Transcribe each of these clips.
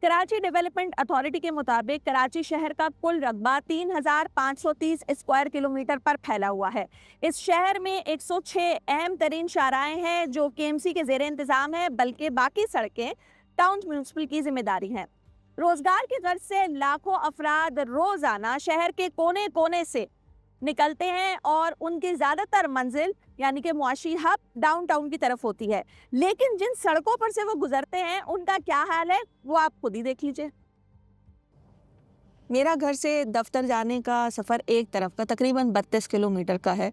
Karachi development authority के मुताबिक कराची शहर का कुल रकबा 3,530 स्क्वायर किलोमीटर पर फैला हुआ है। इस शहर में 106 अहम तरीन शाहराएं हैं जो केएमसी के जेर इंतजाम है, बल्कि बाकी सड़कें टाउन म्यूनसिपल की जिम्मेदारी हैं। रोजगार की गर्ज से लाखों अफराद रोजाना शहर के कोने कोने से निकलते हैं और उनकी ज्यादातर मंजिल यानी कि मुआशी हब डाउनटाउन की तरफ होती है। लेकिन जिन सड़कों पर से वो गुजरते हैं उनका क्या हाल है वो आप खुद ही देख लीजिए। मेरा घर से दफ्तर जाने का सफ़र एक तरफ का तकरीबन 32 किलोमीटर का है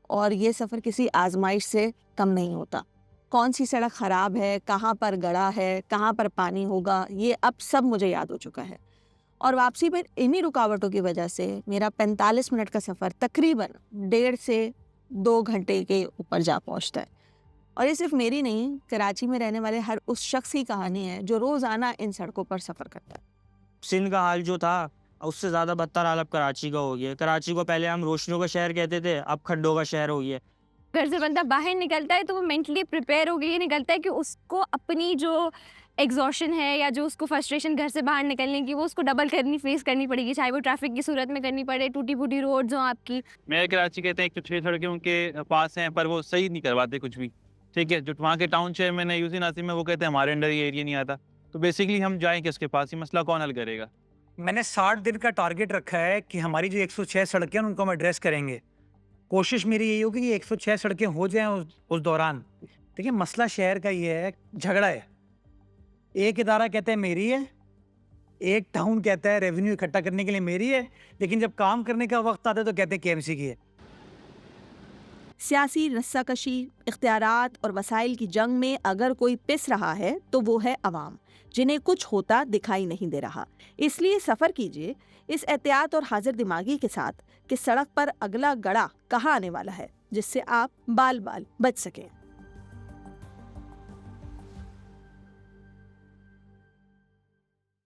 और ये सफ़र किसी आजमाइश से कम नहीं होता। कौन सी सड़क ख़राब है, कहाँ पर गड़ा है, कहाँ पर पानी होगा, ये अब सब मुझे याद हो चुका है। और वापसी पर इन्हीं रुकावटों की वजह से मेरा 45 मिनट का सफ़र तकरीबन 1.5 से 2 घंटे के ऊपर जा पहुंचता है। और ये सिर्फ मेरी नहीं, कराची में रहने वाले हर उस शख्स की कहानी है जो रोज़ाना इन सड़कों पर सफ़र करता है। सिंध का हाल जो था उससे ज़्यादा बदतर हाल अब कराची का हो गया। कराची को पहले हम रोशनियों का शहर कहते थे, अब खड्डों का शहर हो गया। घर से बंदा बाहर निकलता है तो वो मेंटली प्रिपेयर हो गई निकलता है कि उसको अपनी जो एग्जॉशन है या जो उसको फ्रस्ट्रेशन घर से बाहर निकलने की वो उसको डबल फेस करनी पड़ेगी, चाहे वो ट्रैफिक की सूरत में करनी पड़े, टूटी फूटी रोड्स हो आपकी। मेरे कराची कहते हैं 106 सड़कें उनके पास हैं पर वो सही नहीं करवाते कुछ भी। ठीक है, जो वहाँ के टाउन चेयरमैन है यूसी नासिम है, वो कहते हैं हमारे अंडर ये एरिया नहीं आता। तो बेसिकली हम जाएँ किसके पास, ये मसला कौन हल करेगा? मैंने 60 दिन का टारगेट रखा है कि हमारी जो 106 सड़कें हैं उनको हम एड्रेस करेंगे। कोशिश मेरी यही होगी कि 106 सड़कें हो जाएं उस दौरान। देखिए, मसला शहर का ये है, झगड़ा है। एक इदारा कहता है मेरी है, एक टाउन कहता है रेवेन्यू इकट्ठा करने के लिए मेरी है, लेकिन जब काम करने का वक्त आता है तो कहते हैं केएमसी की है। सियासी रस्साकशी, इख्तियारात और वसाइल की जंग में अगर कोई पिस रहा है तो वो है अवाम, जिन्हें कुछ होता दिखाई नहीं दे रहा। इसलिए सफ़र कीजिए इस एहतियात और हाजिर दिमागी के साथ कि सड़क पर अगला गड़ा कहाँ आने वाला है, जिससे आप बाल बाल बच सकें।